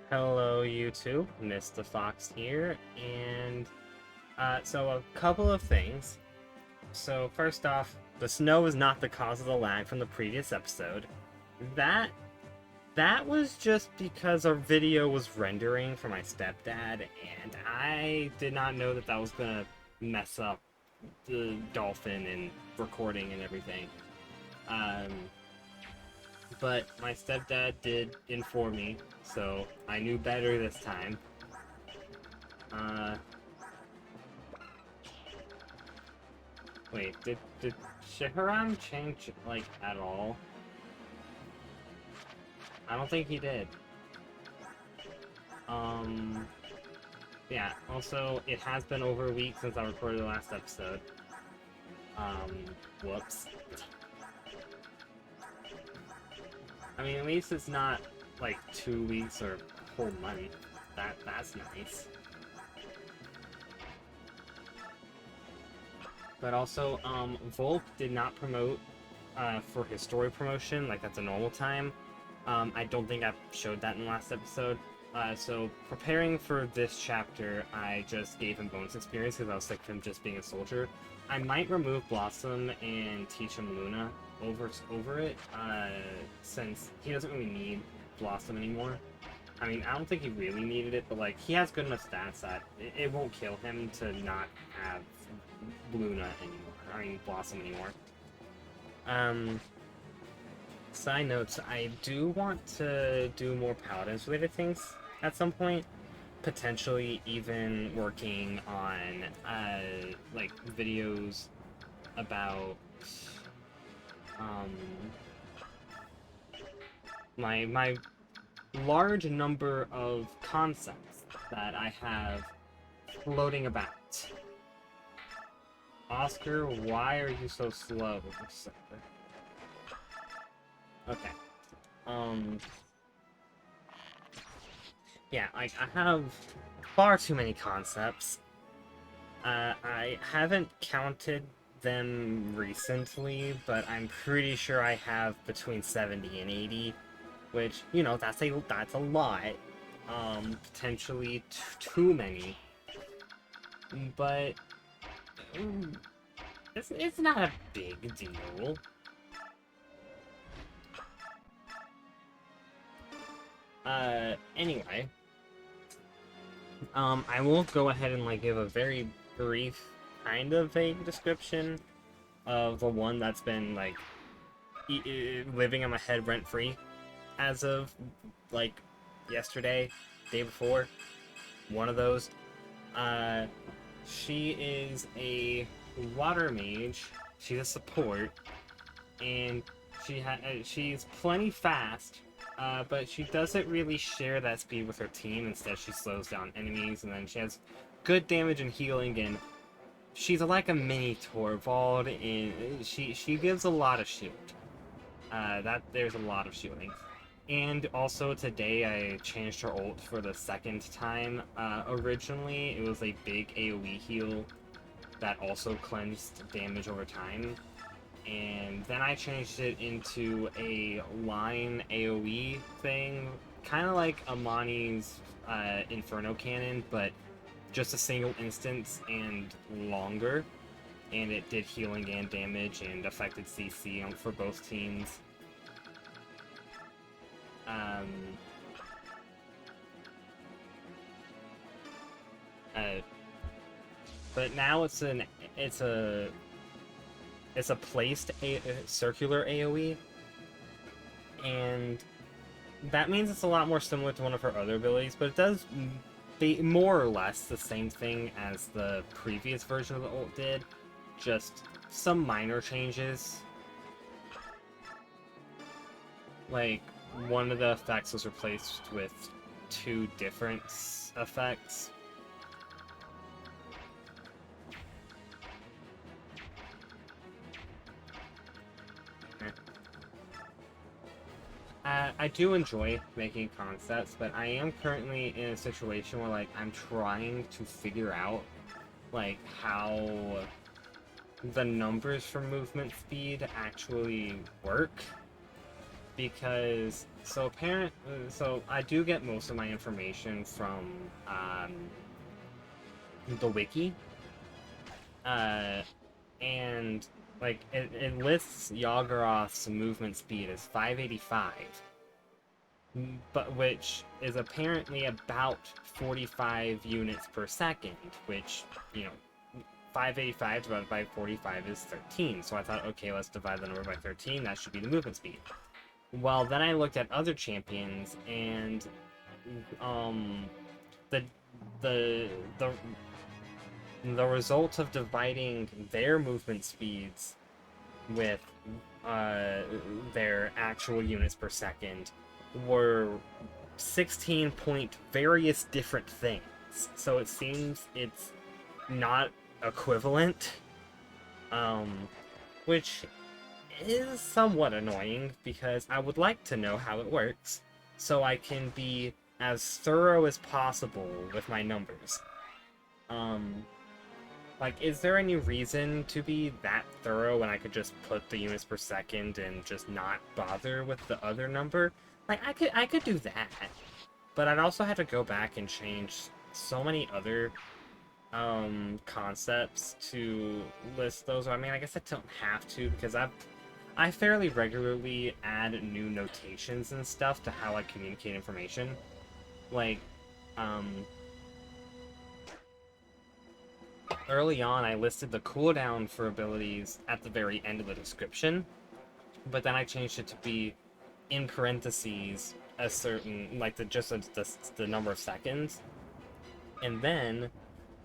Hello YouTube, Mr. Fox here, and so a couple of things. So first off, the snow is not the cause of the lag from the previous episode. That that was just because our video was rendering for my stepdad, and I did not know that that was gonna mess up the dolphin and recording and everything. Um, but my stepdad did inform me, so I knew better this time. Uh, Wait, did Shihram change, like, at all? I don't think he did. Um, yeah, also, it has been over a week since I recorded the last episode. Whoops. I mean, at least it's not, like, 2 weeks or a whole month. That's nice. But also, Volk did not promote for his story promotion, like that's a normal time. I don't think I showed that in the last episode. So preparing for this chapter, I just gave him bonus experience because I was sick of him just being a soldier. I might remove Blossom and teach him Luna over it, since he doesn't really need Blossom anymore. I mean, I don't think he really needed it, but like he has good enough stats that it won't kill him to not have Luna anymore. I mean, Blossom anymore. Side notes, I do want to do more Paladins related things at some point. Potentially even working on, like, videos about, um, my large number of concepts that I have floating about. Oscar, why are you so slow? Okay. Yeah, like, I have far too many concepts. I haven't counted them recently, but I'm pretty sure I have between 70 and 80, which, you know, that's a lot. Potentially too many. But it's not a big deal. Anyway, I will go ahead and, like, give a very brief, kind of vague description of the one that's been, like, living in my head rent-free as of, like, yesterday, day before, one of those. She is a water mage, she's a support, and she's plenty fast, but she doesn't really share that speed with her team. Instead, she slows down enemies, and then she has good damage and healing, and she's like a mini Torvald, and she gives a lot of shield. There's a lot of shielding. And also today I changed her ult for the second time. Originally it was a big AoE heal that also cleansed damage over time. And then I changed it into a line AoE thing, kind of like Amani's Inferno Cannon, but just a single instance and longer. And it did healing and damage and affected CC for both teams. Um, but now it's a placed circular AoE, and that means it's a lot more similar to one of her other abilities, but it does be more or less the same thing as the previous version of the ult did, just some minor changes. Like, one of the effects was replaced with 2 different effects. I do enjoy making concepts, but I am currently in a situation where, like, I'm trying to figure out, like, how the numbers for movement speed actually work. because so I do get most of my information from the wiki, uh, and like it lists Yagoroth's movement speed as 585, but which is apparently about 45 units per second, which, you know, 585 divided by 45 is 13. So I thought, okay, let's divide the number by 13. That should be the movement speed. Well, then I looked at other champions, and the the the the result of dividing their movement speeds with their actual units per second were 16 point various different things. So it seems it's not equivalent, which is somewhat annoying because I would like to know how it works so I can be as thorough as possible with my numbers. Like, is there any reason to be that thorough when I could just put the units per second and just not bother with the other number? Like, I could do that, but I'd also have to go back and change so many other concepts to list those. I mean, I guess I don't have to, because I fairly regularly add new notations and stuff to how I communicate information. Like, early on, I listed the cooldown for abilities at the very end of the description, but then I changed it to be in parentheses a certain, like, the number of seconds. And then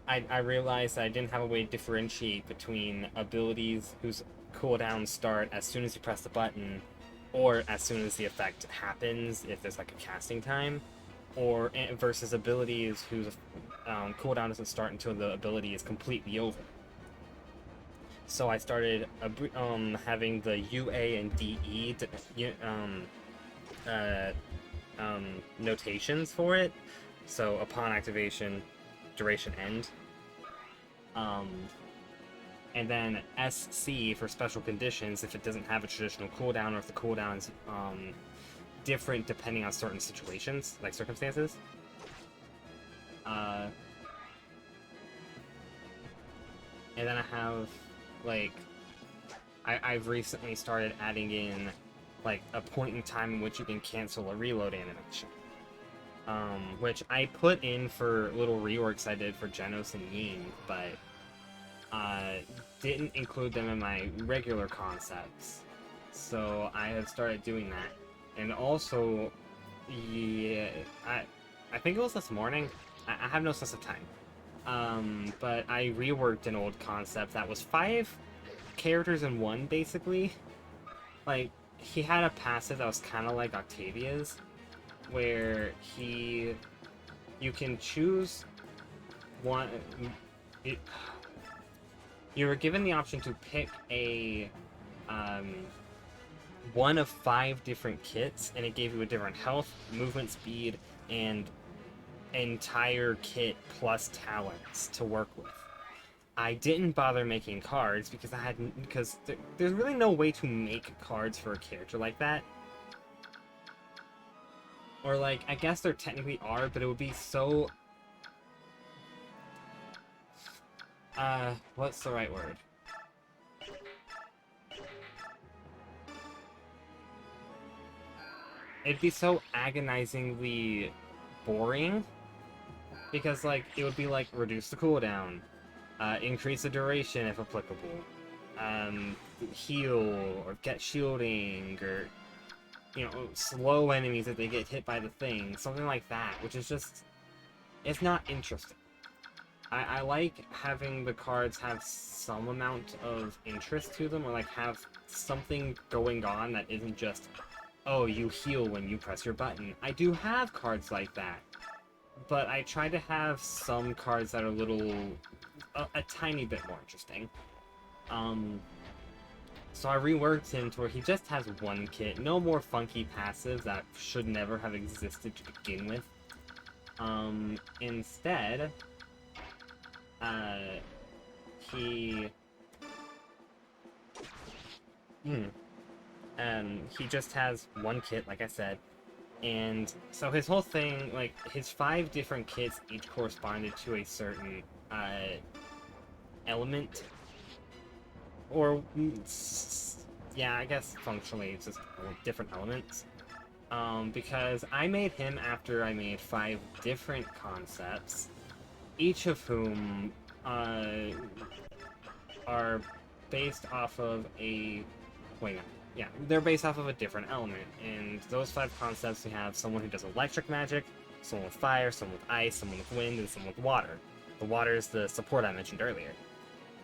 I realized that I didn't have a way to differentiate between abilities whose cooldowns start as soon as you press the button, or as soon as the effect happens, if there's like a casting time, or versus abilities whose cooldown doesn't start until the ability is completely over. So I started having the UA and DE notations for it. So upon activation, duration end. And then SC for special conditions if it doesn't have a traditional cooldown, or if the cooldown is different depending on certain situations, like circumstances. And then I have, like, I've recently started adding in, like, a point in time in which you can cancel a reload animation. Which I put in for little reworks I did for Genos and Ying, but didn't include them in my regular concepts. So I have started doing that. And also, yeah, I think it was this morning. I have no sense of time. But I reworked an old concept that was 5 characters in one, basically. Like, he had a passive that was kind of like Octavia's, where you can choose one. You were given the option to pick a one of 5 different kits, and it gave you a different health, movement speed, and entire kit plus talents to work with. I didn't bother making cards because there's really no way to make cards for a character like that. Or, like, I guess there technically are, but it would be so... what's the right word? It'd be so agonizingly boring. Because, like, it would be like, reduce the cooldown, increase the duration if applicable, heal, or get shielding, or, you know, slow enemies if they get hit by the thing, something like that, which is just, it's not interesting. I like having the cards have some amount of interest to them, or like have something going on that isn't just, oh, you heal when you press your button. I do have cards like that, but I try to have some cards that are a tiny bit more interesting. So I reworked him to where he just has one kit, no more funky passives that should never have existed to begin with. Instead, He just has one kit, like I said, and so his whole thing, like his 5 different kits, each corresponded to a certain element, or yeah, I guess functionally it's just different elements. Because I made him after I made 5 different concepts, each of whom are based off of a... Wait, no. Yeah, they're based off of a different element. And those 5 concepts, we have someone who does electric magic, someone with fire, someone with ice, someone with wind, and someone with water. The water is the support I mentioned earlier.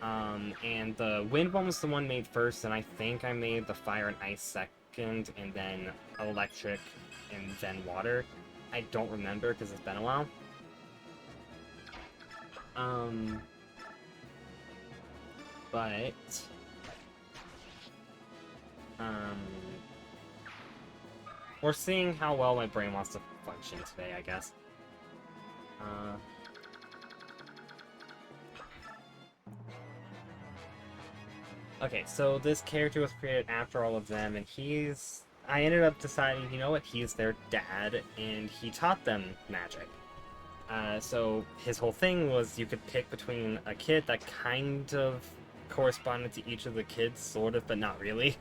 And the wind one was the one made first, and I think I made the fire and ice second, and then electric, and then water. I don't remember because it's been a while. But we're seeing how well my brain wants to function today, I guess. Okay, so this character was created after all of them, and I ended up deciding, you know what, he's their dad, and he taught them magic. So his whole thing was you could pick between a kid that kind of corresponded to each of the kids, sort of, but not really.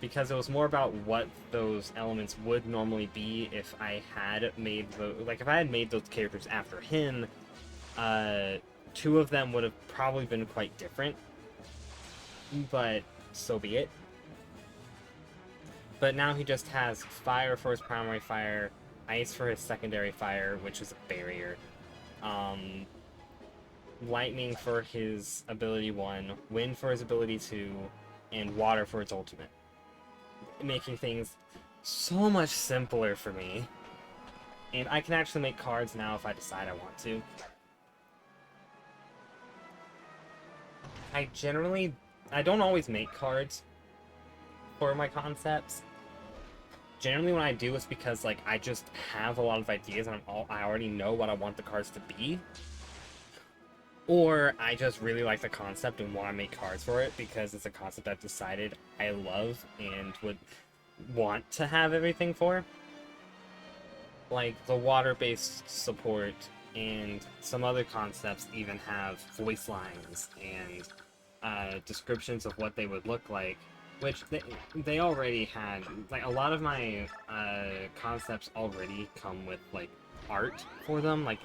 Because it was more about what those elements would normally be if I had made if I had made those characters after him, 2 of them would have probably been quite different. But so be it. But now he just has fire for his primary fire, ice for his secondary fire, which is a barrier, lightning for his ability 1, wind for his ability 2, and water for its ultimate. Making things so much simpler for me. And I can actually make cards now if I decide I want to. I don't always make cards for my concepts. Generally when I do, it's because like I just have a lot of ideas and I already know what I want the cards to be. Or I just really like the concept and want to make cards for it because it's a concept I've decided I love and would want to have everything for. Like the water-based support and some other concepts even have voice lines and descriptions of what they would look like, which they already had. Like a lot of my concepts already come with like art for them. Like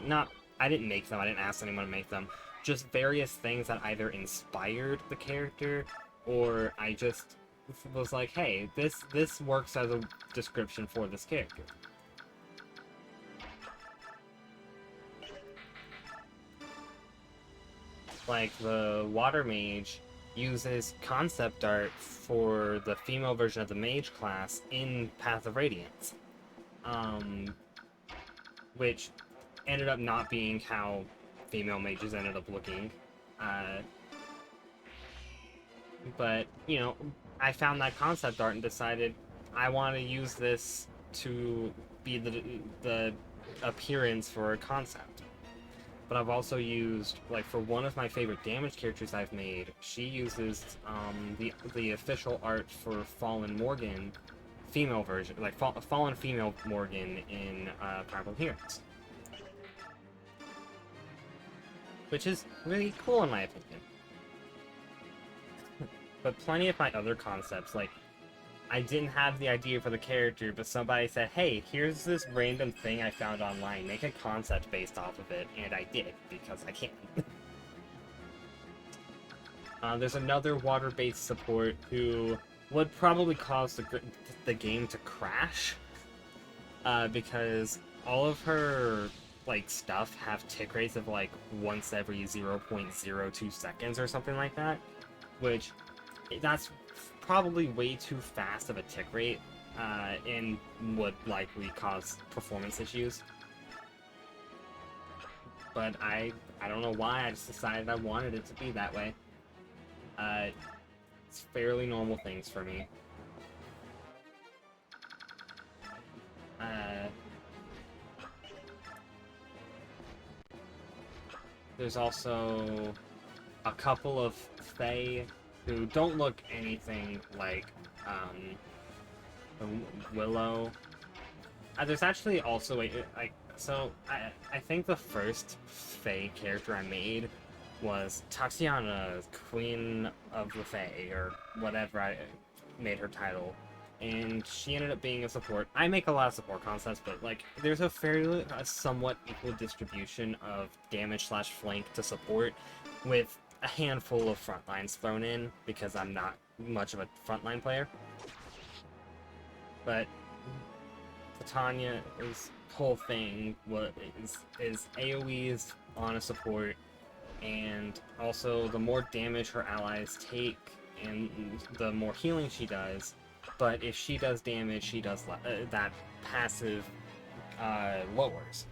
I didn't make them. I didn't ask anyone to make them. Just various things that either inspired the character or I just was like, hey, this works as a description for this character. Like the water mage uses concept art for the female version of the mage class in Path of Radiance, which ended up not being how female mages ended up looking, but you know, I found that concept art and decided I want to use this to be the appearance for a concept. But I've also used, like, for one of my favorite damage characters I've made, she uses the official art for Fallen Morgan, female version, like Fallen Female Morgan in Powerful Heroes. Which is really cool in my opinion. But plenty of my other concepts, like, I didn't have the idea for the character, but somebody said, hey, here's this random thing I found online, make a concept based off of it, and I did, because I can. There's another water-based support who would probably cause the game to crash, because all of her like stuff have tick rates of like once every 0.02 seconds or something like that, which that's probably way too fast of a tick rate, and would likely cause performance issues. But I don't know why, I just decided I wanted it to be that way. It's fairly normal things for me. There's also a couple of Fae who don't look anything like Willow. There's actually also I think the first Fae character I made was Taxiana, Queen of the Fae, or whatever I made her title. And she ended up being a support. I make a lot of support concepts, but like there's a somewhat equal distribution of damage / flank to support, with a handful of frontlines thrown in because I'm not much of a frontline player. But Titania's whole thing is AoEs on a support, and also the more damage her allies take and the more healing she does. But if she does damage, she does that passive lowers.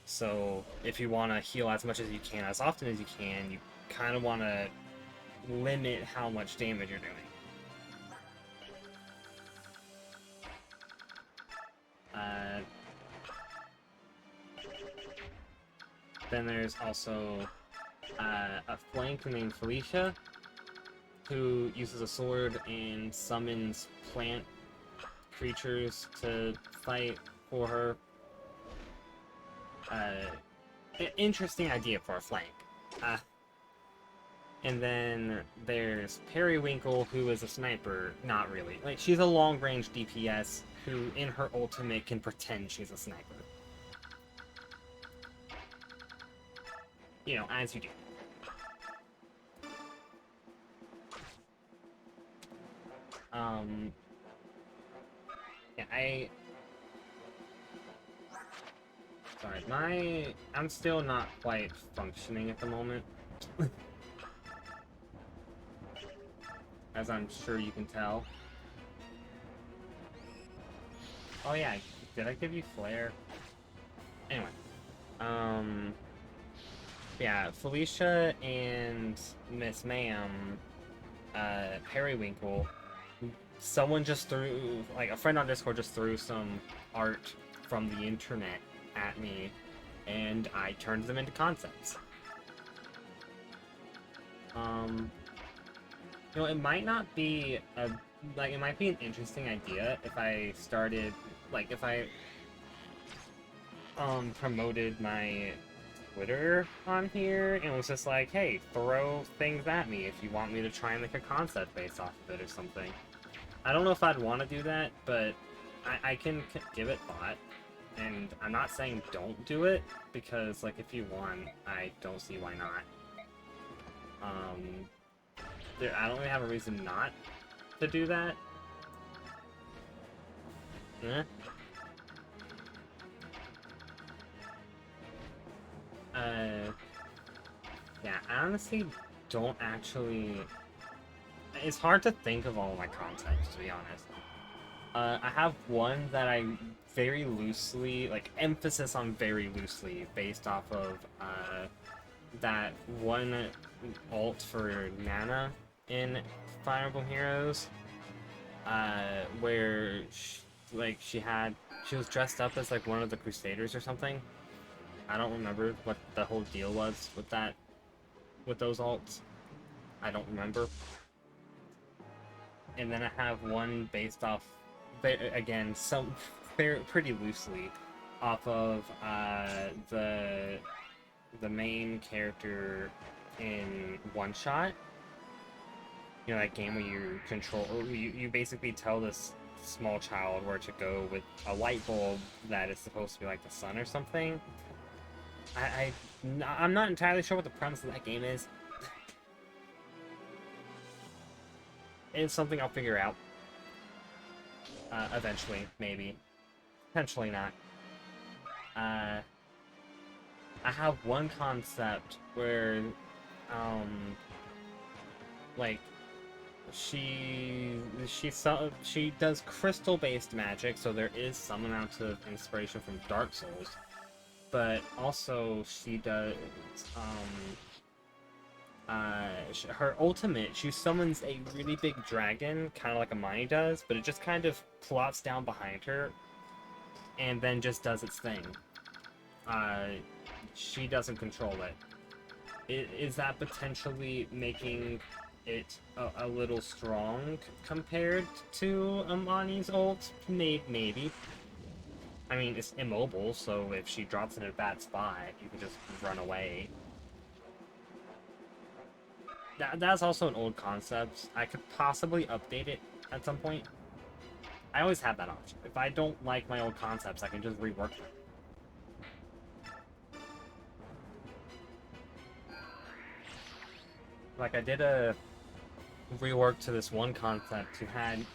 So if you want to heal as much as you can, as often as you can, you kind of want to limit how much damage you're doing. Then there's also a flank named Felicia, who uses a sword and summons plant creatures to fight for her. Interesting idea for a flank. And then there's Periwinkle, who is a sniper. Not really. Like, she's a long-range DPS who, in her ultimate, can pretend she's a sniper. You know, as you do. Yeah, sorry, I'm still not quite functioning at the moment. As I'm sure you can tell. Oh yeah, did I give you Flare? Anyway. Yeah, Felicia and Miss Ma'am, Periwinkle, someone just threw, like, a friend on Discord just threw some art from the internet at me, and I turned them into concepts. You know, it might not be it might be an interesting idea if I started, like, if I, promoted my Twitter on here, and was just like, hey, throw things at me if you want me to try and make a concept based off of it or something. I don't know if I'd want to do that, but I can give it thought. And I'm not saying don't do it, because, like, if you want, I don't see why not. I don't really have a reason not to do that. Yeah, I honestly don't actually... It's hard to think of all my concepts, to be honest. I have one that I very loosely, like, emphasis on very loosely, based off of, that one ult for Nana in Fire Emblem Heroes, where, she was dressed up as, like, one of the Crusaders or something. I don't remember what the whole deal was with that, with those alts. I don't remember. And then I have one based off, again, pretty loosely, off of the main character in One Shot. You know, that game where you basically tell this small child where to go with a light bulb that is supposed to be like the sun or something. I'm not entirely sure what the premise of that game is. It's something I'll figure out. Eventually, maybe. Potentially not. I have one concept where, like, she does crystal-based magic, so there is some amount of inspiration from Dark Souls. But also, she does, her ultimate, she summons a really big dragon, kind of like Amani does, but it just kind of plops down behind her, and then just does its thing. She doesn't control it. Is that potentially making it a little strong compared to Amani's ult. Maybe. I mean, it's immobile, so if she drops in a bad spot, you can just run away. That's also an old concept. I could possibly update it at some point. I always have that option. If I don't like my old concepts, I can just rework them. Like, I did a rework to this one concept who had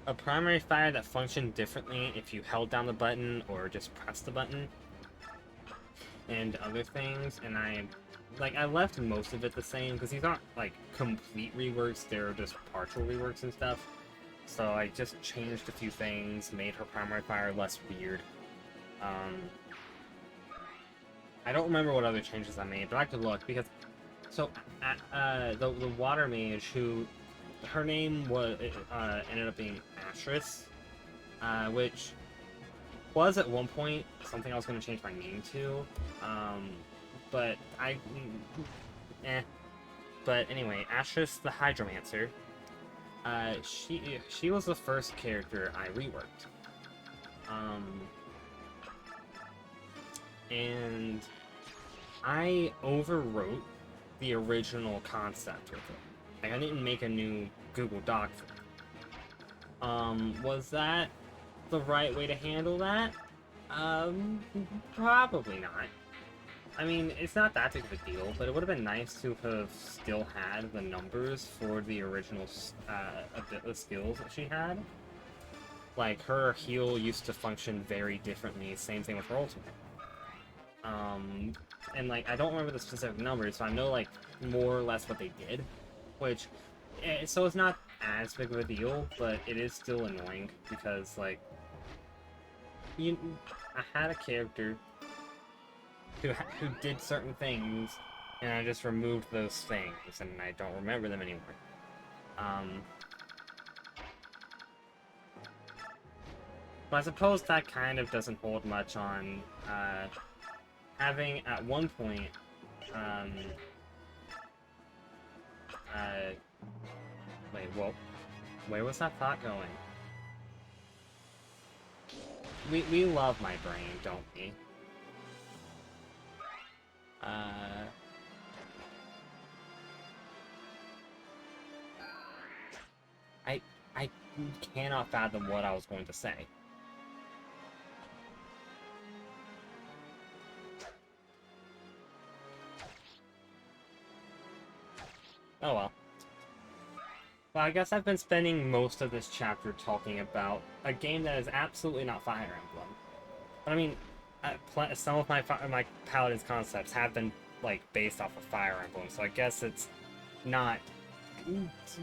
a primary fire that functioned differently if you held down the button or just pressed the button, and other things, and I left most of it the same, because these aren't, like, complete reworks, they're just partial reworks and stuff. So I just changed a few things, made her primary fire less weird. I don't remember what other changes I made, but I could look, because... So, the water mage, who... Her name was ended up being Asterisk, which was at one point something I was going to change my name to, but But anyway, Asterisk the Hydromancer, she was the first character I reworked. And I overwrote the original concept with it. Like, I didn't make a new Google Doc for it. Was that the right way to handle that? Probably not. I mean, it's not that big of a deal, but it would have been nice to have still had the numbers for the original skills that she had. Like, her heal used to function very differently, same thing with her ultimate. And, like, I don't remember the specific numbers, so I know, like, more or less what they did, which, so it's not as big of a deal, but it is still annoying, because, like, I had a character who did certain things, and I just removed those things, and I don't remember them anymore. But I suppose that kind of doesn't hold much on, having, at one point, wait, well, where was that thought going? We love my brain, don't we? I cannot fathom what I was going to say. Oh well. Well, I guess I've been spending most of this chapter talking about a game that is absolutely not Fire Emblem. But I mean, some of my Paladin's concepts have been, like, based off of Fire Emblem, so I guess it's not,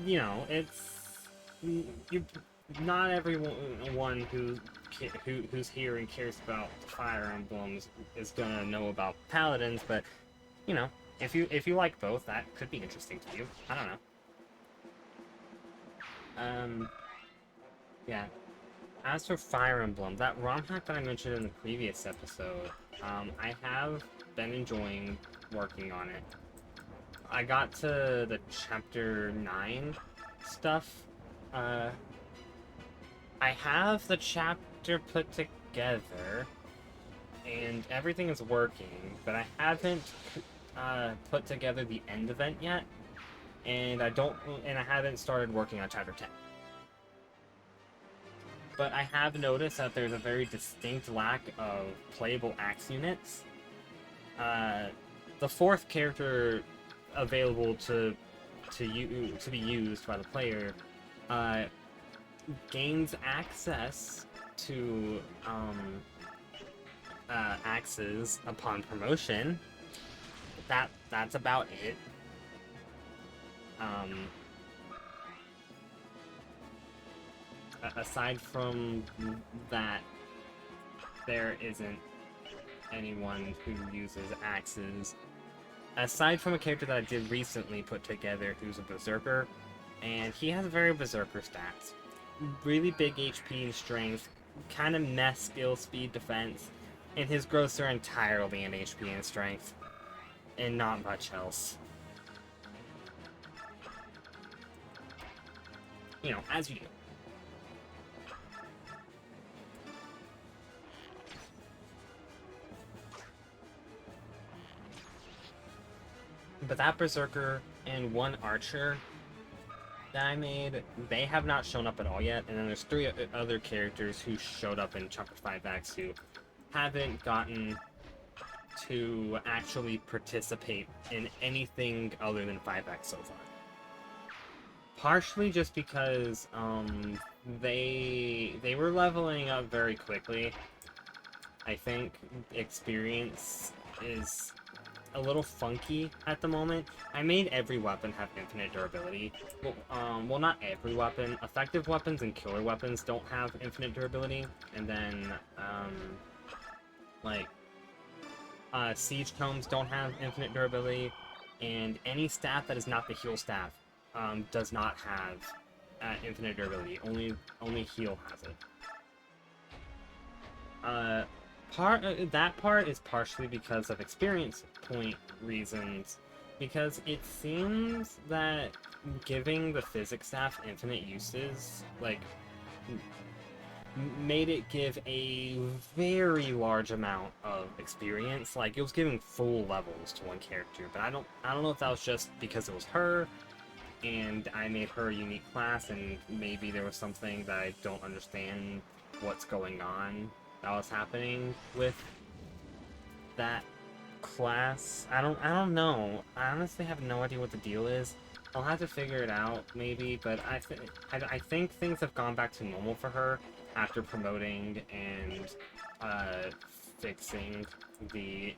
you know, it's... not everyone who's here and cares about Fire Emblems is gonna know about Paladins, but, you know, if you like both, that could be interesting to you. I don't know. Yeah. As for Fire Emblem, that ROM hack that I mentioned in the previous episode, I have been enjoying working on it. I got to the Chapter 9 stuff. I have the chapter put together, and everything is working, but I haven't put together the end event yet, and I haven't started working on Chapter 10. But I have noticed that there's a very distinct lack of playable axe units. The fourth character available to be used by the player gains access to axes upon promotion. That's about it. Aside from that, there isn't anyone who uses axes. Aside from a character that I did recently put together who's a berserker, and he has very berserker stats. Really big HP and strength, kind of mess skill, speed, defense, and his growths are entirely in HP and strength, and not much else. You know, as you do. But that Berserker and one Archer that I made, they have not shown up at all yet. And then there's 3 other characters who showed up in Chapter 5X who haven't gotten to actually participate in anything other than 5X so far. Partially just because they were leveling up very quickly. I think experience is a little funky at the moment. I made every weapon have infinite durability. Well, not every weapon. Effective weapons and killer weapons don't have infinite durability. And then, siege tomes don't have infinite durability. And any staff that is not the heal staff does not have infinite durability. Only heal has it. That part is partially because of experience point reasons, because it seems that giving the physics staff infinite uses, like, made it give a very large amount of experience. Like, it was giving full levels to one character, but I don't know if that was just because it was her, and I made her a unique class, and maybe there was something that I don't understand what's going on that was happening with that class. I don't know. I honestly have no idea what the deal is. I'll have to figure it out, maybe, but I think things have gone back to normal for her after promoting and fixing the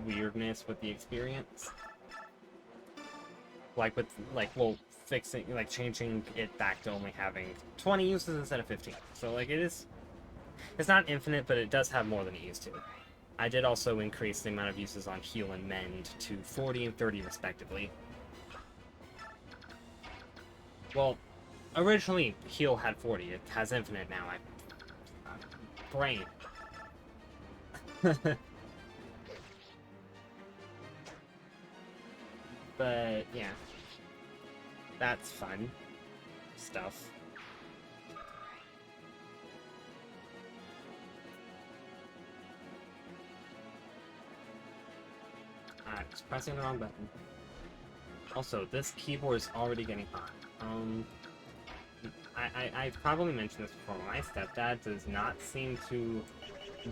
weirdness with the experience. Changing it back to only having 20 uses instead of 15. So, like, it's not infinite, but it does have more than it used to. I did also increase the amount of uses on heal and mend to 40 and 30 respectively. Well, originally heal had 40. It has infinite now. Brain. But yeah, that's fun stuff. Alright, just pressing the wrong button. Also, this keyboard is already getting hot. I probably mentioned this before. My stepdad does not seem to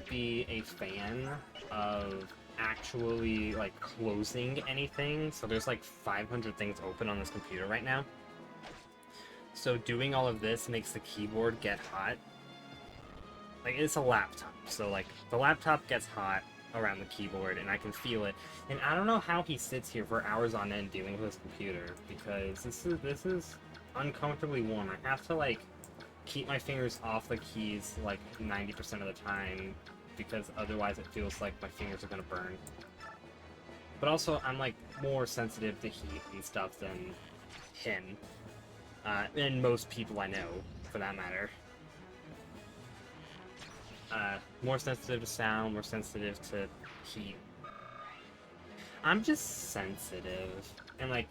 be a fan of actually, like, closing anything. So there's like 500 things open on this computer right now. So doing all of this makes the keyboard get hot. Like, it's a laptop, so like the laptop gets hot around the keyboard, and I can feel it. And I don't know how he sits here for hours on end dealing with his computer, because this is uncomfortably warm. I have to, like, keep my fingers off the keys like 90% of the time, because otherwise it feels like my fingers are gonna burn. But also, I'm, like, more sensitive to heat and stuff than him. And most people I know, for that matter. More sensitive to sound, more sensitive to heat. I'm just sensitive. And, like,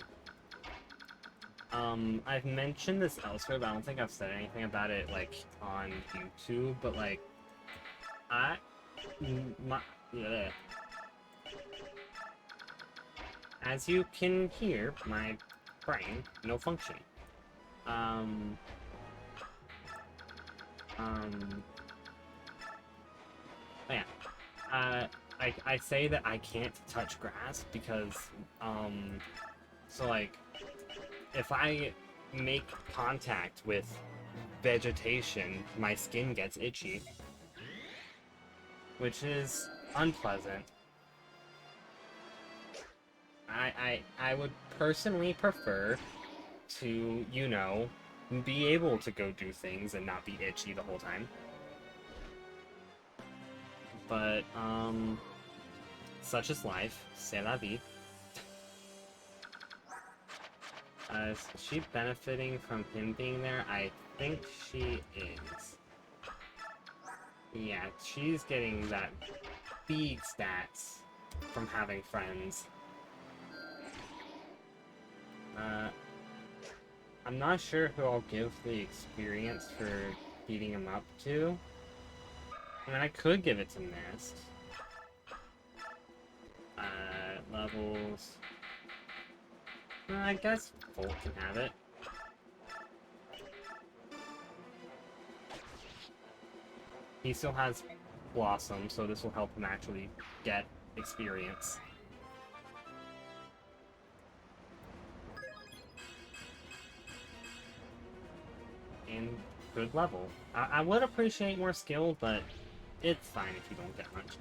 I've mentioned this elsewhere, but I don't think I've said anything about it, like, on YouTube, but, like, as you can hear, my brain, no functioning. Yeah. I say that I can't touch grass because, so, like, if I make contact with vegetation, my skin gets itchy, which is unpleasant. I would personally prefer to, you know, be able to go do things and not be itchy the whole time. But, such is life. C'est la vie. Is she benefiting from him being there? I think she is. Yeah, she's getting that big stats from having friends. I'm not sure who I'll give the experience for beating him up to. I mean, I could give it to Mist. Levels. I guess Volt can have it. He still has Blossom, so this will help him actually get experience. And good level. I would appreciate more skill, but it's fine if you don't get much.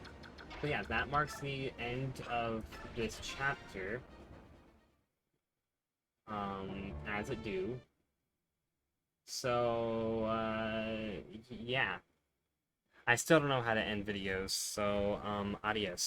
But yeah, that marks the end of this chapter. As it do. So, yeah. I still don't know how to end videos, so, adios.